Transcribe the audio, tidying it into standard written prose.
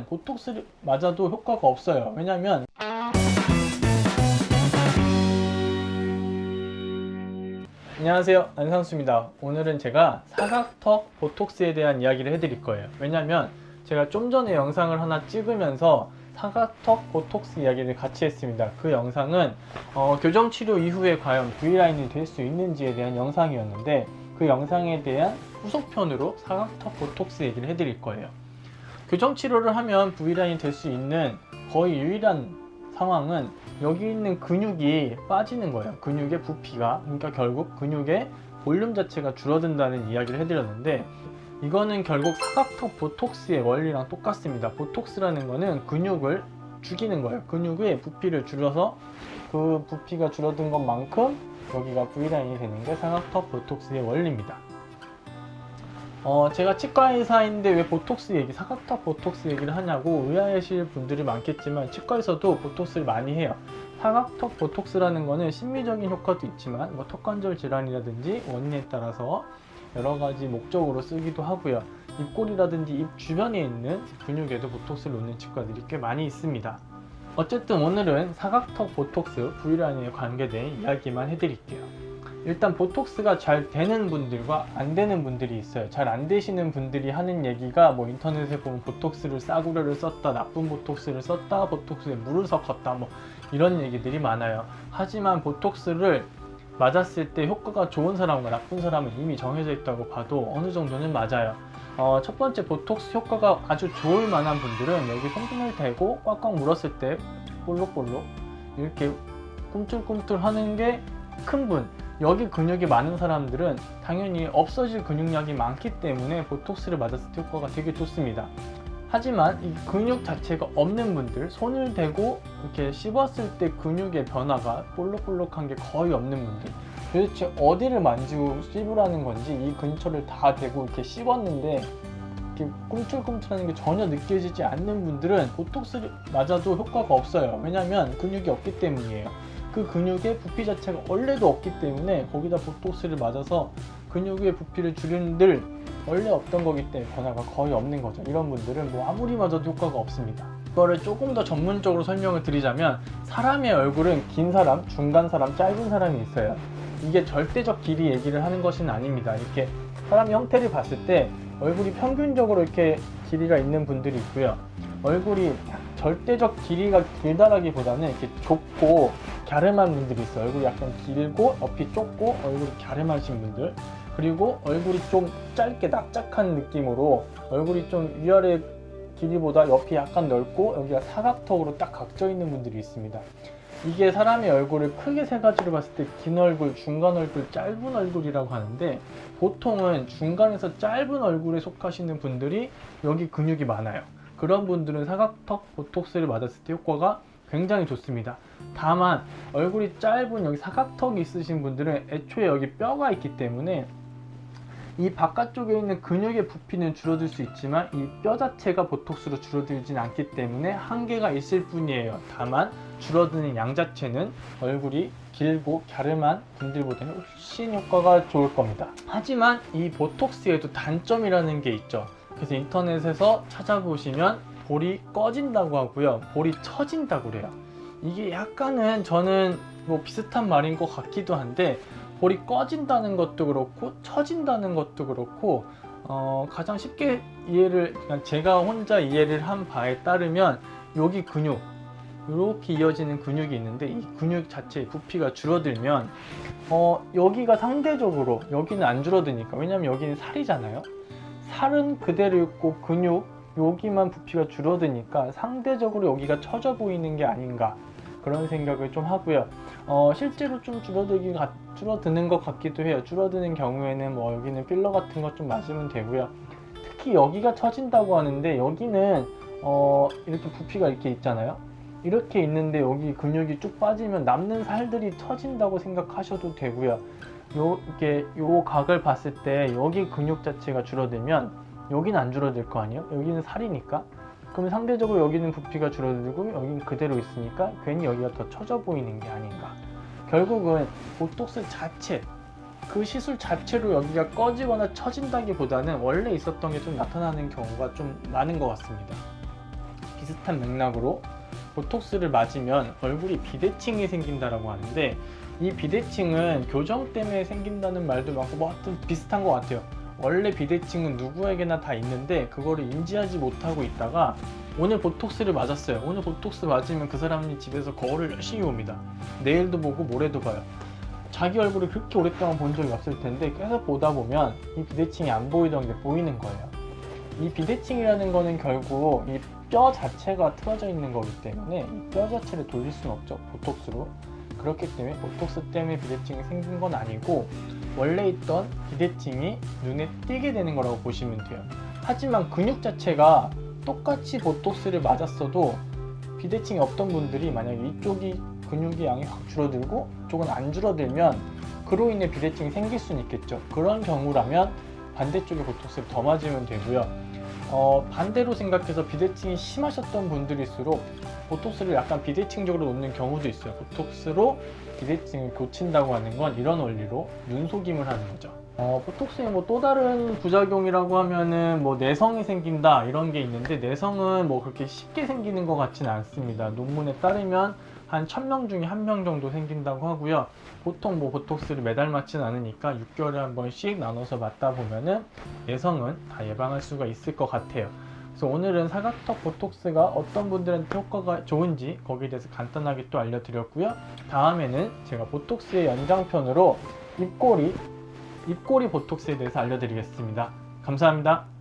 보톡스 맞아도 효과가 없어요. 왜냐면 안녕하세요, 안상수입니다. 오늘은 제가 사각턱 보톡스에 대한 이야기를 해드릴 거예요. 왜냐면 제가 좀 전에 영상을 하나 찍으면서 사각턱 보톡스 이야기를 같이 했습니다. 그 영상은 교정치료 이후에 과연 V라인이 될 수 있는지에 대한 영상이었는데, 그 영상에 대한 후속편으로 사각턱 보톡스 얘기를 해드릴 거예요. 교정치료를 하면 V라인이 될 수 있는 거의 유일한 상황은 여기 있는 근육이 빠지는 거예요. 근육의 부피가, 그러니까 결국 근육의 볼륨 자체가 줄어든다는 이야기를 해드렸는데, 이거는 결국 사각턱 보톡스의 원리랑 똑같습니다. 보톡스라는 거는 근육을 죽이는 거예요. 근육의 부피를 줄여서 그 부피가 줄어든 것만큼 여기가 V라인이 되는 게 사각턱 보톡스의 원리입니다. 제가 치과 의사인데 왜 보톡스 얘기, 사각턱 보톡스 얘기를 하냐고 의아해하실 분들이 많겠지만, 치과에서도 보톡스를 많이 해요. 사각턱 보톡스라는 거는 심미적인 효과도 있지만 뭐 턱관절 질환이라든지 원인에 따라서 여러 가지 목적으로 쓰기도 하고요. 입꼬리라든지 입 주변에 있는 근육에도 보톡스를 놓는 치과들이 꽤 많이 있습니다. 어쨌든 오늘은 사각턱 보톡스 V라인에 관계된 이야기만 해드릴게요. 일단 보톡스가 잘 되는 분들과 안 되는 분들이 있어요. 잘 안 되시는 분들이 하는 얘기가 뭐 인터넷에 보면 보톡스를 싸구려를 썼다, 나쁜 보톡스를 썼다, 보톡스에 물을 섞었다, 뭐 이런 얘기들이 많아요. 하지만 보톡스를 맞았을 때 효과가 좋은 사람과 나쁜 사람은 이미 정해져 있다고 봐도 어느 정도는 맞아요. 첫 번째, 보톡스 효과가 아주 좋을 만한 분들은 여기 손등을 대고 꽉꽉 물었을 때 볼록볼록 이렇게 꿈틀꿈틀 하는 게 큰 분, 여기 근육이 많은 사람들은 당연히 없어질 근육량이 많기 때문에 보톡스를 맞았을 때 효과가 되게 좋습니다. 하지만 이 근육 자체가 없는 분들, 손을 대고 이렇게 씹었을 때 근육의 변화가 볼록볼록한 게 거의 없는 분들, 도대체 어디를 만지고 씹으라는 건지 이 근처를 다 대고 이렇게 씹었는데 이렇게 꿈틀꿈틀하는 게 전혀 느껴지지 않는 분들은 보톡스를 맞아도 효과가 없어요. 왜냐면 근육이 없기 때문이에요. 그 근육의 부피 자체가 원래도 없기 때문에 거기다 보톡스를 맞아서 근육의 부피를 줄이는들 원래 없던 거기 때문에 변화가 거의 없는 거죠. 이런 분들은 뭐 아무리 맞아도 효과가 없습니다. 이거를 조금 더 전문적으로 설명을 드리자면, 사람의 얼굴은 긴 사람, 중간 사람, 짧은 사람이 있어요. 이게 절대적 길이 얘기를 하는 것은 아닙니다. 이렇게 사람 형태를 봤을 때 얼굴이 평균적으로 이렇게 길이가 있는 분들이 있고요. 얼굴이 절대적 길이가 길다라기보다는 이렇게 좁고 갸름한 분들이 있어요. 얼굴이 약간 길고 옆이 좁고 얼굴이 갸름하신 분들, 그리고 얼굴이 좀 짧게 납작한 느낌으로 얼굴이 좀 위아래 길이보다 옆이 약간 넓고 여기가 사각턱으로 딱 각져 있는 분들이 있습니다. 이게 사람의 얼굴을 크게 세 가지로 봤을 때 긴 얼굴, 중간 얼굴, 짧은 얼굴이라고 하는데, 보통은 중간에서 짧은 얼굴에 속하시는 분들이 여기 근육이 많아요. 그런 분들은 사각턱 보톡스를 맞았을 때 효과가 굉장히 좋습니다. 다만 얼굴이 짧은 여기 사각턱이 있으신 분들은 애초에 여기 뼈가 있기 때문에 이 바깥쪽에 있는 근육의 부피는 줄어들 수 있지만 이 뼈 자체가 보톡스로 줄어들진 않기 때문에 한계가 있을 뿐이에요. 다만 줄어드는 양 자체는 얼굴이 길고 갸름한 분들보다는 훨씬 효과가 좋을 겁니다. 하지만 이 보톡스에도 단점이라는 게 있죠. 그래서 인터넷에서 찾아보시면 볼이 꺼진다고 하고요, 볼이 처진다고 그래요. 이게 약간은 저는 뭐 비슷한 말인 것 같기도 한데, 볼이 꺼진다는 것도 그렇고 처진다는 것도 그렇고 가장 쉽게 이해를, 그냥 제가 혼자 이해를 한 바에 따르면 여기 근육, 이렇게 이어지는 근육이 있는데 이 근육 자체의 부피가 줄어들면 여기가 상대적으로, 여기는 안 줄어드니까, 왜냐면 여기는 살이잖아요. 살은 그대로 있고 근육 여기만 부피가 줄어드니까 상대적으로 여기가 처져 보이는 게 아닌가, 그런 생각을 좀 하고요. 실제로 좀 줄어드는 것 같기도 해요. 줄어드는 경우에는 뭐 여기는 필러 같은 거 좀 맞으면 되고요. 특히 여기가 처진다고 하는데, 여기는 이렇게 부피가 이렇게 있잖아요. 이렇게 있는데 여기 근육이 쭉 빠지면 남는 살들이 처진다고 생각하셔도 되고요. 요 각을 봤을 때 여기 근육 자체가 줄어들면 여기는 안 줄어들 거 아니에요? 여기는 살이니까. 그러면 상대적으로 여기는 부피가 줄어들고 여기는 그대로 있으니까 괜히 여기가 더 처져 보이는 게 아닌가. 결국은 보톡스 자체, 그 시술 자체로 여기가 꺼지거나 처진다기보다는 원래 있었던 게 좀 나타나는 경우가 좀 많은 것 같습니다. 비슷한 맥락으로 보톡스를 맞으면 얼굴이 비대칭이 생긴다라고 하는데, 이 비대칭은 교정 때문에 생긴다는 말도 많고 뭐 하여튼 비슷한 것 같아요. 원래 비대칭은 누구에게나 다 있는데 그거를 인지하지 못하고 있다가 오늘 보톡스를 맞았어요. 오늘 보톡스 맞으면 그 사람이 집에서 거울을 열심히 봅니다. 내일도 보고 모레도 봐요. 자기 얼굴을 그렇게 오랫동안 본 적이 없을 텐데 계속 보다 보면 이 비대칭이 안 보이던 게 보이는 거예요. 이 비대칭이라는 거는 결국 이 뼈 자체가 틀어져 있는 거기 때문에 이 뼈 자체를 돌릴 수는 없죠, 보톡스로. 그렇기 때문에 보톡스 때문에 비대칭이 생긴 건 아니고 원래 있던 비대칭이 눈에 띄게 되는 거라고 보시면 돼요. 하지만 근육 자체가 똑같이 보톡스를 맞았어도 비대칭이 없던 분들이 만약에 이쪽이 근육의 양이 확 줄어들고 이쪽은 안 줄어들면 그로 인해 비대칭이 생길 수는 있겠죠. 그런 경우라면 반대쪽에 보톡스를 더 맞으면 되고요. 반대로 생각해서 비대칭이 심하셨던 분들일수록 보톡스를 약간 비대칭적으로 놓는 경우도 있어요. 보톡스로 비대칭을 고친다고 하는 건 이런 원리로 눈속임을 하는 거죠. 보톡스의 뭐 또 다른 부작용이라고 하면은 뭐 내성이 생긴다 이런 게 있는데, 내성은 뭐 그렇게 쉽게 생기는 것 같지는 않습니다. 논문에 따르면 한 1000명 중에 1명 정도 생긴다고 하고요. 보통 뭐 보톡스를 매달 맞지는 않으니까 6개월에 한 번씩 나눠서 맞다 보면은 내성은 다 예방할 수가 있을 것 같아요. 그래서 오늘은 사각턱 보톡스가 어떤 분들한테 효과가 좋은지 거기에 대해서 간단하게 또 알려드렸고요. 다음에는 제가 보톡스의 연장편으로 입꼬리 보톡스에 대해서 알려드리겠습니다. 감사합니다.